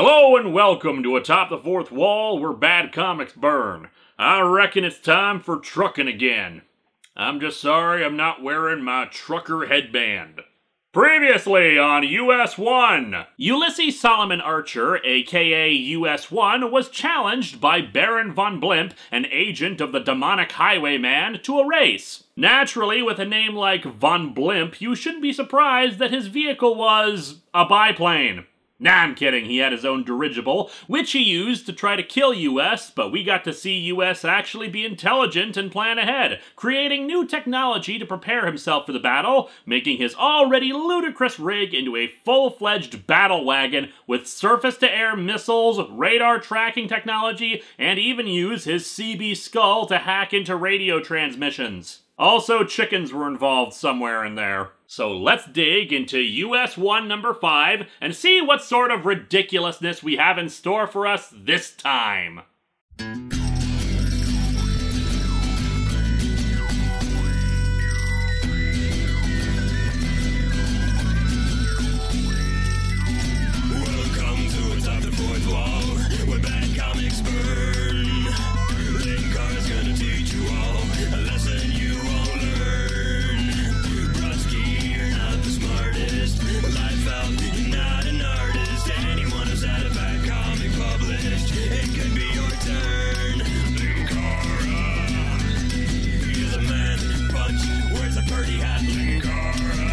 Hello and welcome to Atop the Fourth Wall, where bad comics burn. I reckon it's time for trucking again. I'm just sorry I'm not wearing my trucker headband. Previously on US-1, Ulysses Solomon Archer, aka US-1, was challenged by Baron von Blimp, an agent of the demonic highwayman, to a race. Naturally, with a name like von Blimp, you shouldn't be surprised that his vehicle was a biplane. Nah, I'm kidding, he had his own dirigible, which he used to try to kill US, but we got to see US actually be intelligent and plan ahead, creating new technology to prepare himself for the battle, making his already ludicrous rig into a full-fledged battle wagon with surface-to-air missiles, radar tracking technology, and even use his CB skull to hack into radio transmissions. Also, chickens were involved somewhere in there. So let's dig into US-1 number 5 and see what sort of ridiculousness we have in store for us this time. Welcome to Atop the Fourth Wall, where bad comics burn. Linkara's gonna teach you all a lesson you won't learn. Brodsky, you're not the smartest. Life out, you're not an artist. Anyone who's had a bad comic published, it could be your turn. Linkara, he's a man, punch, wears a party hat. Linkara,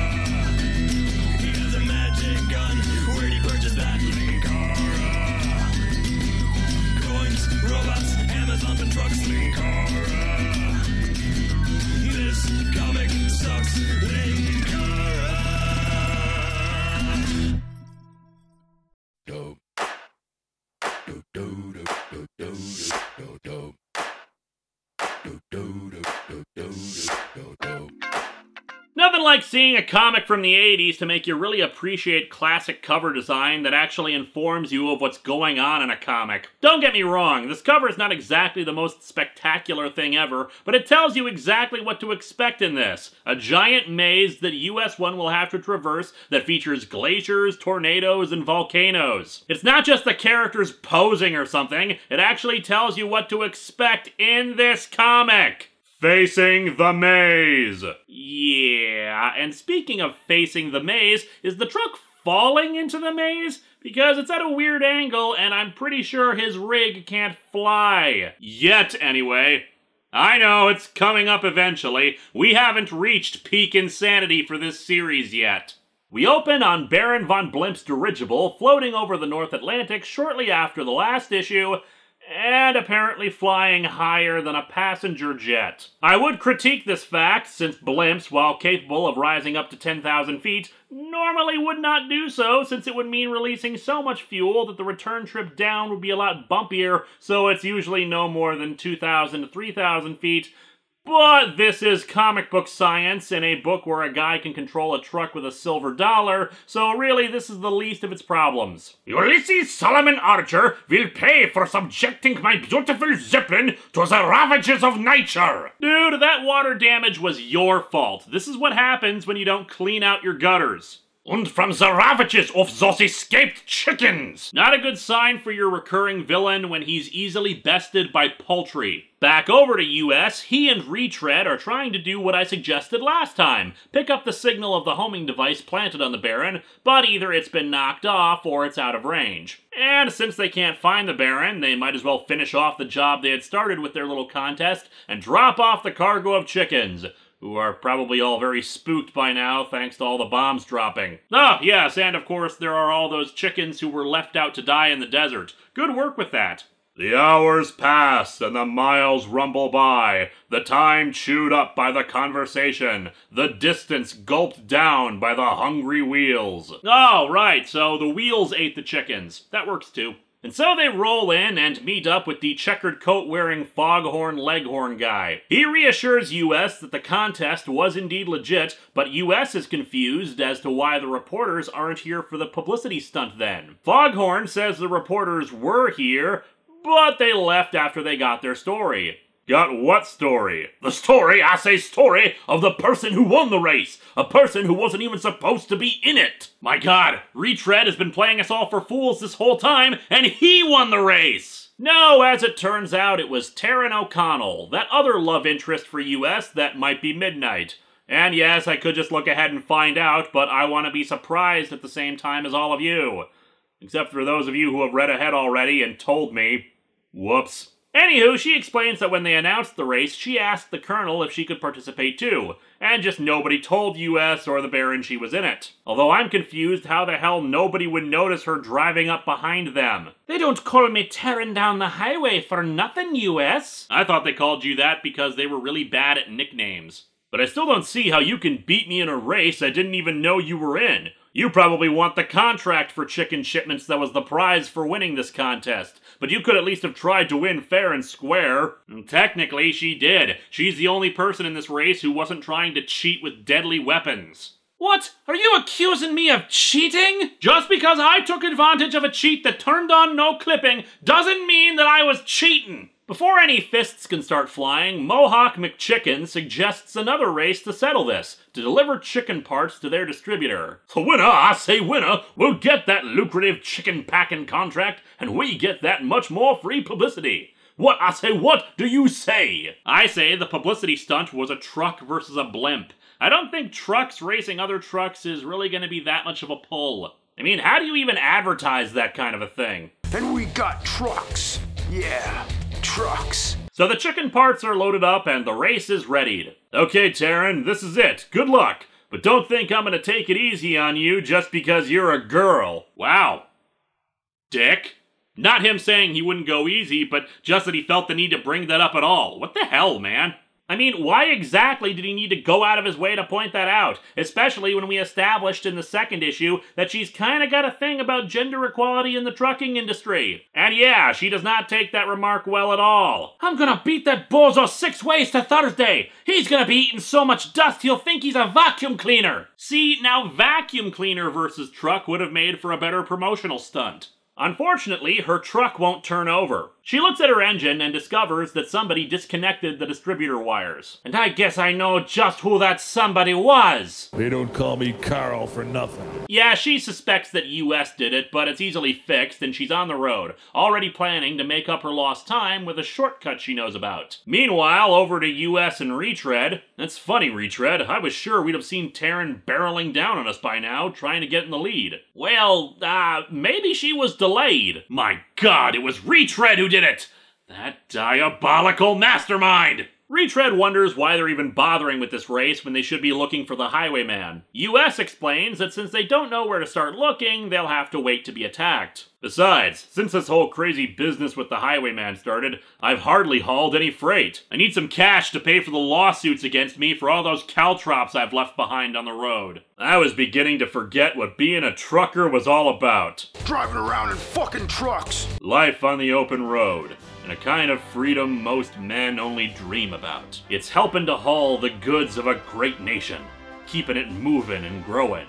he has a magic gun. Where'd he purchase that? Linkara, coins, robots, Amazon and trucks. Linkara, this comic sucks. Linkara. Dope. Dope, dope, dope, dope, dope, dope, dope, dope, dope, dope. Nothing like seeing a comic from the 80s to make you really appreciate classic cover design that actually informs you of what's going on in a comic. Don't get me wrong, this cover is not exactly the most spectacular thing ever, but it tells you exactly what to expect in this. A giant maze that US-1 will have to traverse that features glaciers, tornadoes, and volcanoes. It's not just the characters posing or something, it actually tells you what to expect in this comic. Facing the maze. Yeah, and speaking of facing the maze, is the truck falling into the maze? Because it's at a weird angle, and I'm pretty sure his rig can't fly. Yet, anyway. I know, it's coming up eventually. We haven't reached peak insanity for this series yet. We open on Baron von Blimp's dirigible floating over the North Atlantic shortly after the last issue, and apparently flying higher than a passenger jet. I would critique this fact, since blimps, while capable of rising up to 10,000 feet, normally would not do so, since it would mean releasing so much fuel that the return trip down would be a lot bumpier, so it's usually no more than 2,000 to 3,000 feet. But this is comic book science in a book where a guy can control a truck with a silver dollar, so really this is the least of its problems. Ulysses Solomon Archer will pay for subjecting my beautiful Zeppelin to the ravages of nature. Dude, that water damage was your fault. This is what happens when you don't clean out your gutters. And from the ravages of those escaped chickens! Not a good sign for your recurring villain when he's easily bested by poultry. Back over to US, he and Retread are trying to do what I suggested last time, pick up the signal of the homing device planted on the Baron, but either it's been knocked off or it's out of range. And since they can't find the Baron, they might as well finish off the job they had started with their little contest and drop off the cargo of chickens, who are probably all very spooked by now thanks to all the bombs dropping. Oh, yes, and of course there are all those chickens who were left out to die in the desert. Good work with that. The hours pass and the miles rumble by, the time chewed up by the conversation, the distance gulped down by the hungry wheels. Oh, right, so the wheels ate the chickens. That works too. And so they roll in and meet up with the checkered coat-wearing foghorn leghorn guy. He reassures US that the contest was indeed legit, but US is confused as to why the reporters aren't here for the publicity stunt then. Foghorn says the reporters were here, but they left after they got their story. Got what story? The story, I say story, of the person who won the race. A person who wasn't even supposed to be in it. My god, Retread has been playing us all for fools this whole time, and he won the race! No, as it turns out, it was Taryn O'Connell, that other love interest for US that might be Midnight. And yes, I could just look ahead and find out, but I want to be surprised at the same time as all of you. Except for those of you who have read ahead already and told me. Whoops. Anywho, she explains that when they announced the race, she asked the Colonel if she could participate too, and just nobody told US or the Baron she was in it. Although I'm confused how the hell nobody would notice her driving up behind them. They don't call me tearing down the highway for nothing, US. I thought they called you that because they were really bad at nicknames. But I still don't see how you can beat me in a race I didn't even know you were in. You probably want the contract for chicken shipments that was the prize for winning this contest. But you could at least have tried to win fair and square. And technically, she did. She's the only person in this race who wasn't trying to cheat with deadly weapons. What? Are you accusing me of cheating? Just because I took advantage of a cheat that turned on no clipping doesn't mean that I was cheating. Before any fists can start flying, Mohawk McChicken suggests another race to settle this, to deliver chicken parts to their distributor. The winner, I say winner, will get that lucrative chicken packing contract, and we get that much more free publicity. What, I say, what do you say? I say the publicity stunt was a truck versus a blimp. I don't think trucks racing other trucks is really going to be that much of a pull. I mean, how do you even advertise that kind of a thing? And we got trucks. Yeah. Trucks. So the chicken parts are loaded up and the race is readied. Okay, Taryn, this is it. Good luck. But don't think I'm gonna take it easy on you just because you're a girl. Wow. Dick? Not him saying he wouldn't go easy, but just that he felt the need to bring that up at all. What the hell, man? I mean, why exactly did he need to go out of his way to point that out? Especially when we established in the second issue that she's kinda got a thing about gender equality in the trucking industry. And yeah, she does not take that remark well at all. I'm gonna beat that bozo 6 ways to Thursday! He's gonna be eating so much dust he'll think he's a vacuum cleaner! See, now vacuum cleaner versus truck would have made for a better promotional stunt. Unfortunately, her truck won't turn over. She looks at her engine and discovers that somebody disconnected the distributor wires. And I guess I know just who that somebody was! They don't call me Carl for nothing. Yeah, she suspects that US did it, but it's easily fixed and she's on the road, already planning to make up her lost time with a shortcut she knows about. Meanwhile, over to US and Retread. That's funny, Retread. I was sure we'd have seen Taryn barreling down on us by now, trying to get in the lead. Well, maybe she was delayed. My god, it was Retread who did it! That diabolical mastermind! Retread wonders why they're even bothering with this race when they should be looking for the highwayman. US explains that since they don't know where to start looking, they'll have to wait to be attacked. Besides, since this whole crazy business with the highwayman started, I've hardly hauled any freight. I need some cash to pay for the lawsuits against me for all those caltrops I've left behind on the road. I was beginning to forget what being a trucker was all about. Driving around in fucking trucks. Life on the open road. And a kind of freedom most men only dream about. It's helping to haul the goods of a great nation, keeping it moving and growing.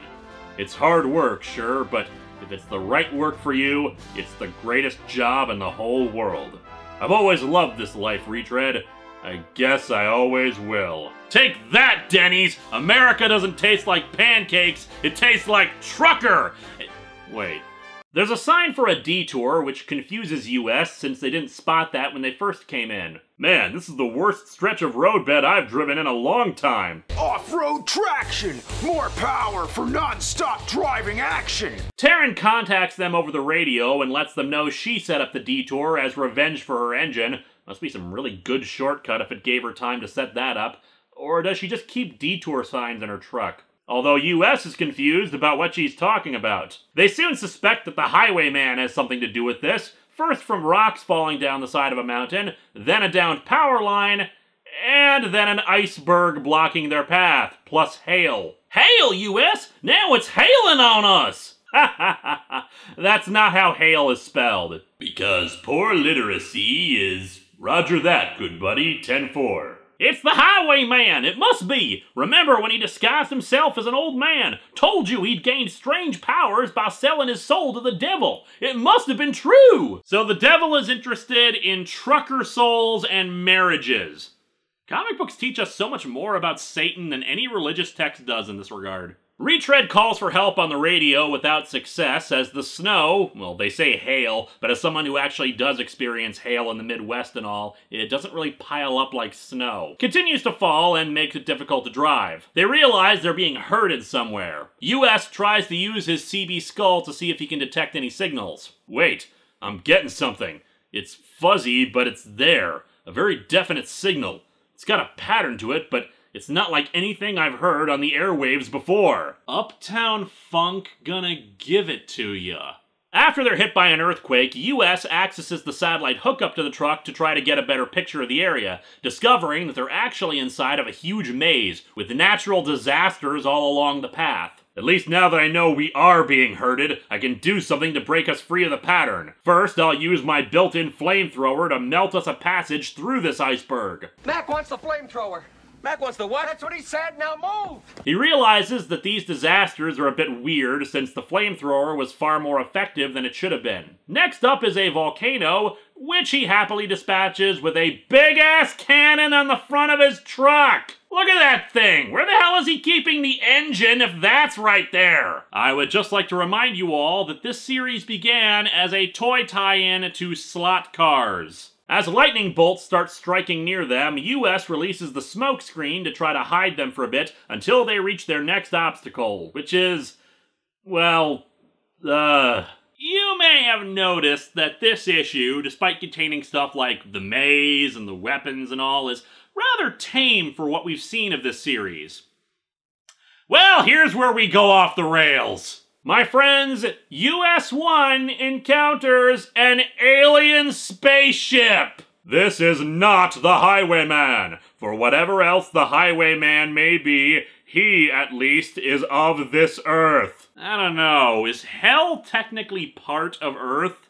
It's hard work, sure, but if it's the right work for you, it's the greatest job in the whole world. I've always loved this life, Retread. I guess I always will. Take that, Denny's! America doesn't taste like pancakes, it tastes like trucker! Wait. There's a sign for a detour, which confuses US since they didn't spot that when they first came in. Man, this is the worst stretch of roadbed I've driven in a long time. Off-road traction! More power for non-stop driving action! Taryn contacts them over the radio and lets them know she set up the detour as revenge for her engine. Must be some really good shortcut if it gave her time to set that up. Or does she just keep detour signs in her truck? Although US is confused about what she's talking about. They soon suspect that the highwayman has something to do with this, first from rocks falling down the side of a mountain, then a downed power line, and then an iceberg blocking their path, plus hail. Hail, US! Now it's hailing on us! Ha ha ha ha! That's not how hail is spelled. Because poor literacy is... Roger that, good buddy, 10-4. It's the Highwayman! It must be! Remember when he disguised himself as an old man? Told you he'd gained strange powers by selling his soul to the devil! It must have been true! So the devil is interested in trucker souls and marriages. Comic books teach us so much more about Satan than any religious text does in this regard. Retread calls for help on the radio without success as the snow, well, they say hail, but as someone who actually does experience hail in the Midwest and all, it doesn't really pile up like snow. Continues to fall and makes it difficult to drive. They realize they're being herded somewhere. US tries to use his CB skull to see if he can detect any signals. Wait, I'm getting something. It's fuzzy, but it's there. A very definite signal. It's got a pattern to it, but it's not like anything I've heard on the airwaves before. Uptown Funk gonna give it to ya. After they're hit by an earthquake, US accesses the satellite hookup to the truck to try to get a better picture of the area, discovering that they're actually inside of a huge maze, with natural disasters all along the path. At least now that I know we are being herded, I can do something to break us free of the pattern. First, I'll use my built-in flamethrower to melt us a passage through this iceberg. Mac wants the flamethrower. Mac wants the what? That's what he said, now move! He realizes that these disasters are a bit weird since the flamethrower was far more effective than it should have been. Next up is a volcano, which he happily dispatches with a big-ass cannon on the front of his truck! Look at that thing! Where the hell is he keeping the engine if that's right there? I would just like to remind you all that this series began as a toy tie-in to slot cars. As lightning bolts start striking near them, US releases the smoke screen to try to hide them for a bit until they reach their next obstacle, which is, well, You may have noticed that this issue, despite containing stuff like the maze and the weapons and all, is rather tame for what we've seen of this series. Well, here's where we go off the rails. My friends, US-1 encounters an alien spaceship! This is not the Highwayman. For whatever else the Highwayman may be, he, at least, is of this Earth. I don't know, is hell technically part of Earth?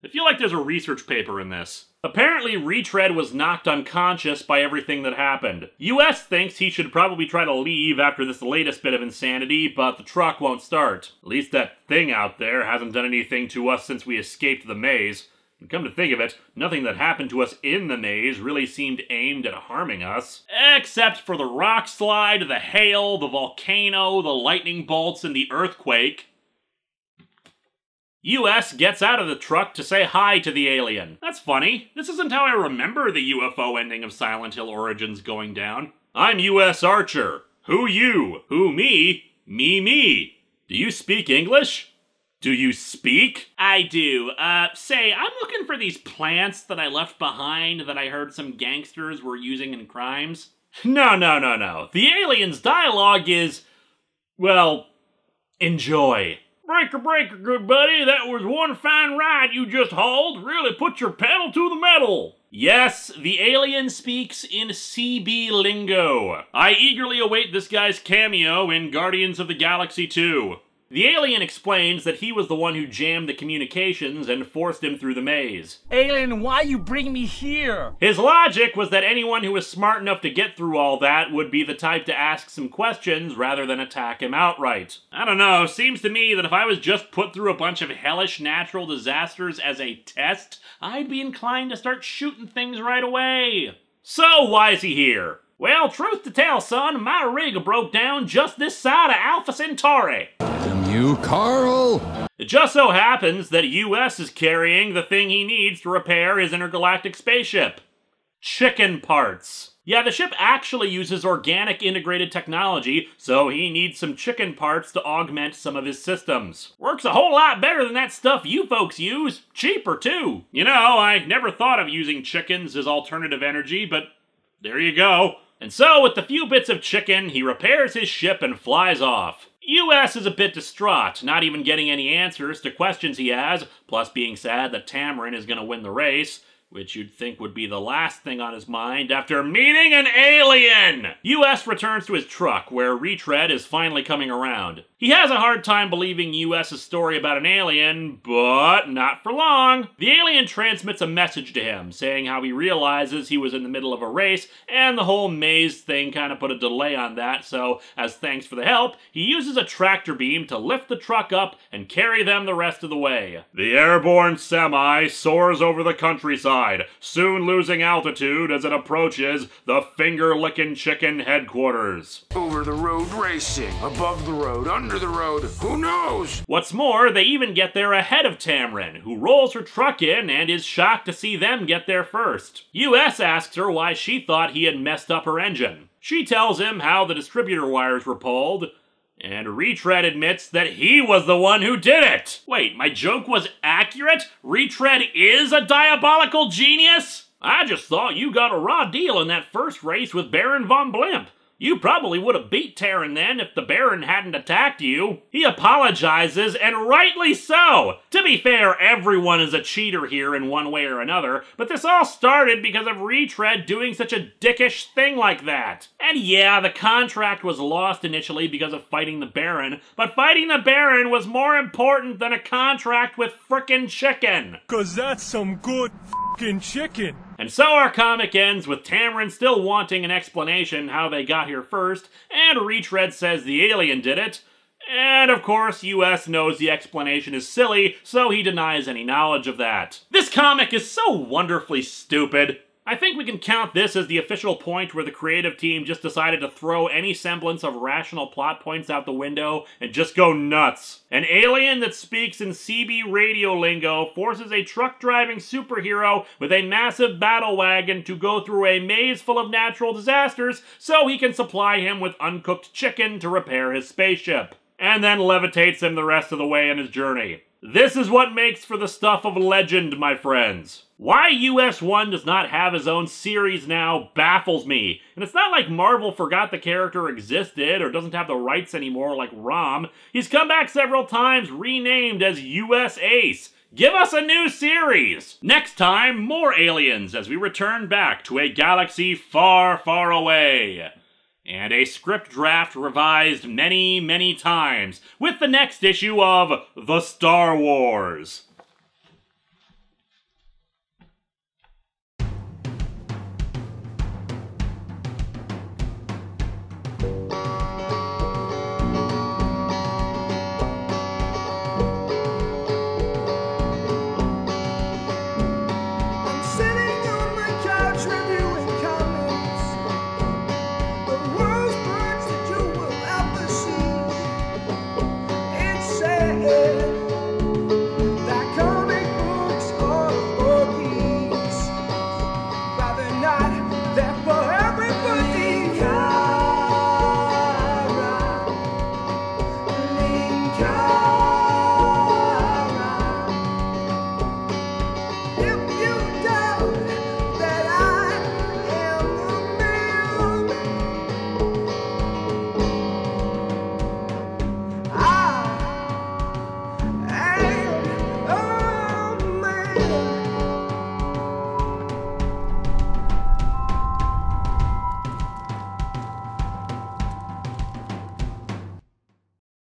I feel like there's a research paper in this. Apparently, Retread was knocked unconscious by everything that happened. US thinks he should probably try to leave after this latest bit of insanity, but the truck won't start. At least that thing out there hasn't done anything to us since we escaped the maze. And come to think of it, nothing that happened to us in the maze really seemed aimed at harming us. Except for the rock slide, the hail, the volcano, the lightning bolts, and the earthquake. US gets out of the truck to say hi to the alien. That's funny. This isn't how I remember the UFO ending of Silent Hill Origins going down. I'm US Archer. Who you? Who me? Me. Do you speak English? Do you speak? I do. Say, I'm looking for these plants that I left behind that I heard some gangsters were using in crimes. No. The alien's dialogue is, well, enjoy. Breaker, good buddy. That was one fine ride you just hauled. Really put your pedal to the metal. Yes, the alien speaks in CB lingo. I eagerly await this guy's cameo in Guardians of the Galaxy 2. The alien explains that he was the one who jammed the communications and forced him through the maze. Alien, why you bring me here? His logic was that anyone who was smart enough to get through all that would be the type to ask some questions rather than attack him outright. I don't know, seems to me that if I was just put through a bunch of hellish natural disasters as a test, I'd be inclined to start shooting things right away. So why is he here? Well, truth to tell, son, my rig broke down just this side of Alpha Centauri. You, Carl? It just so happens that US is carrying the thing he needs to repair his intergalactic spaceship. Chicken parts. Yeah, the ship actually uses organic integrated technology, so he needs some chicken parts to augment some of his systems. Works a whole lot better than that stuff you folks use. Cheaper, too. You know, I never thought of using chickens as alternative energy, but there you go. And so, with the few bits of chicken, he repairs his ship and flies off. US is a bit distraught, not even getting any answers to questions he has, plus being sad that Tamarin is going to win the race, which you'd think would be the last thing on his mind after meeting an alien! US returns to his truck, where Retread is finally coming around. He has a hard time believing US's story about an alien, but not for long. The alien transmits a message to him, saying how he realizes he was in the middle of a race, and the whole maze thing kind of put a delay on that, so as thanks for the help, he uses a tractor beam to lift the truck up and carry them the rest of the way. The airborne semi soars over the countryside, soon losing altitude as it approaches the finger-licking chicken headquarters. Over the road racing, above the road, under the road, who knows? What's more, they even get there ahead of Tamrin, who rolls her truck in and is shocked to see them get there first. US asks her why she thought he had messed up her engine. She tells him how the distributor wires were pulled, and Retread admits that he was the one who did it! Wait, my joke was accurate? Retread is a diabolical genius? I just thought you got a raw deal in that first race with Baron von Blimp. You probably would have beat Terran then if the Baron hadn't attacked you. He apologizes, and rightly so! To be fair, everyone is a cheater here in one way or another, but this all started because of Retread doing such a dickish thing like that. And yeah, the contract was lost initially because of fighting the Baron, but fighting the Baron was more important than a contract with frickin' chicken. 'Cause that's some good f***ing chicken. And so our comic ends with Tamrin still wanting an explanation how they got here first, and Retread says the alien did it. And of course, US knows the explanation is silly, so he denies any knowledge of that. This comic is so wonderfully stupid. I think we can count this as the official point where the creative team just decided to throw any semblance of rational plot points out the window and just go nuts. An alien that speaks in CB radio lingo forces a truck-driving superhero with a massive battle wagon to go through a maze full of natural disasters so he can supply him with uncooked chicken to repair his spaceship, and then levitates him the rest of the way on his journey. This is what makes for the stuff of legend, my friends. Why US-1 does not have his own series now baffles me. And it's not like Marvel forgot the character existed or doesn't have the rights anymore like Rom. He's come back several times renamed as US Ace. Give us a new series! Next time, more aliens as we return back to a galaxy far, far away. And a script draft revised many, many times, with the next issue of The Star Wars.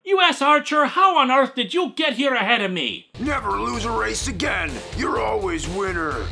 U.S. Archer, how on earth did you get here ahead of me? Never lose a race again. You're always winner.